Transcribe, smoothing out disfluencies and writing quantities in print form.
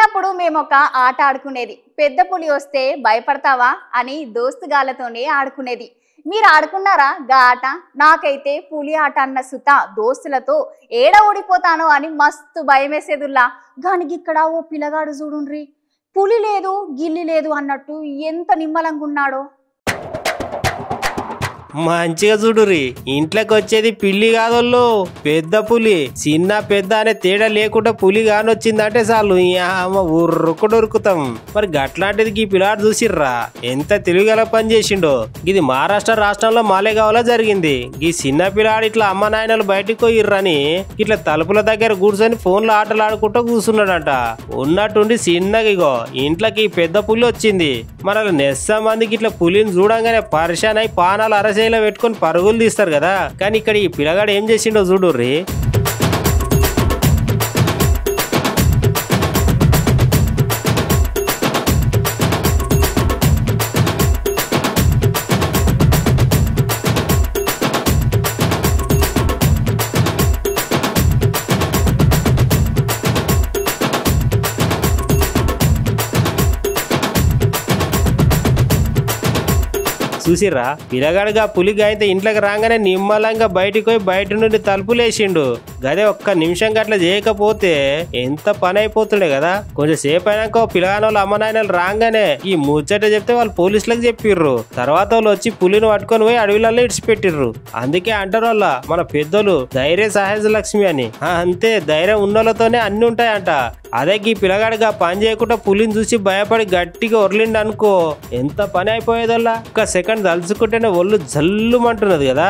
చిన్నప్పుడు మేము ఒక ఆట ఆడుకునేది. పెద్ద పులి వస్తే భయపడతావా అని దోస్తుగాళ్ళతోనే ఆడుకునేది. మీరు ఆడుకున్నారా గా ఆట? నాకైతే పులి ఆట అన్న సుత దోస్తులతో ఏడ ఓడిపోతానో అని మస్తు భయం వేసేదుల్లా. గాని ఇక్కడ ఓ పిల్లగాడు చూడుండ్రి, పులి లేదు గిల్లి లేదు అన్నట్టు ఎంత నిమ్మలంగా ఉన్నాడో. మంచిగా చూడురి, ఇంట్లోకి వచ్చేది పిల్లి కాదోళ్ళు, పెద్ద పులి. చిన్న పెద్ద అనే తేడా లేకుండా పులి కానొచ్చిందంటే చాలు ఉరుకుడు ఉరుకుతాం. మరి గట్లాంటిది ఈ పిల్లాడు చూసిర్రా ఎంత తెలివిగల పని చేసిండో. ఇది మహారాష్ట్ర రాష్ట్రంలో మాలేగావ్లో జరిగింది. ఈ చిన్న పిల్లాడు ఇట్లా అమ్మ నాయనలు బయటకు పోయిర్రని ఇట్లా తలుపుల దగ్గర కూర్చొని ఫోన్లో ఆటలు ఆడుకుంటూ కూర్చున్నాడంట. ఉన్నట్టుండి చిన్నగా ఇగో ఇంట్లోకి పెద్ద పులి వచ్చింది. మరి నెస్స మందికి ఇట్లా పులిని చూడంగానే పరిశాన్ అయి పానాలు అరసేలా పెట్టుకొని పరుగులు తీస్తారు కదా. కానీ ఇక్కడ ఈ పిల్లగాడు ఏం చేసిండో చూడుర్రి. చూసిర్రా, పిల్లగాడుగా పులిగా అయితే ఇంట్లోకి రాగానే నిమ్మలంగా బయటికి పోయి బయట నుండి తలుపులేసిండు. గదే ఒక్క నిమిషం గట్ల చేయకపోతే ఎంత పని అయిపోతుండే కదా. కొంచెం సేపు అయినాక పిల్లగాని వాళ్ళు అమ్మ నాయనలు రాగానే ఈ ముచ్చట చెప్తే వాళ్ళు పోలీసులకు చెప్పిర్రు. తర్వాత వాళ్ళు వచ్చి పులిని పట్టుకొని పోయి అడవిలలో ఇడిచిపెట్టిర్రు. అందుకే అంటారు వాళ్ళ మన పెద్దలు ధైర్య సహజ లక్ష్మి అని. అంతే, ధైర్యం ఉన్నోళ్ళతోనే అన్ని ఉంటాయంట. అదే ఈ పిల్లగాడిగా పని చేయకుండా పులిని చూసి భయపడి గట్టిగా ఒర్లిండి అనుకో, ఎంత పని అయిపోయేదల్లా. ఒక సెకండ్ తలుచుకుంటేనే ఒళ్ళు జల్లుమంటున్నది కదా.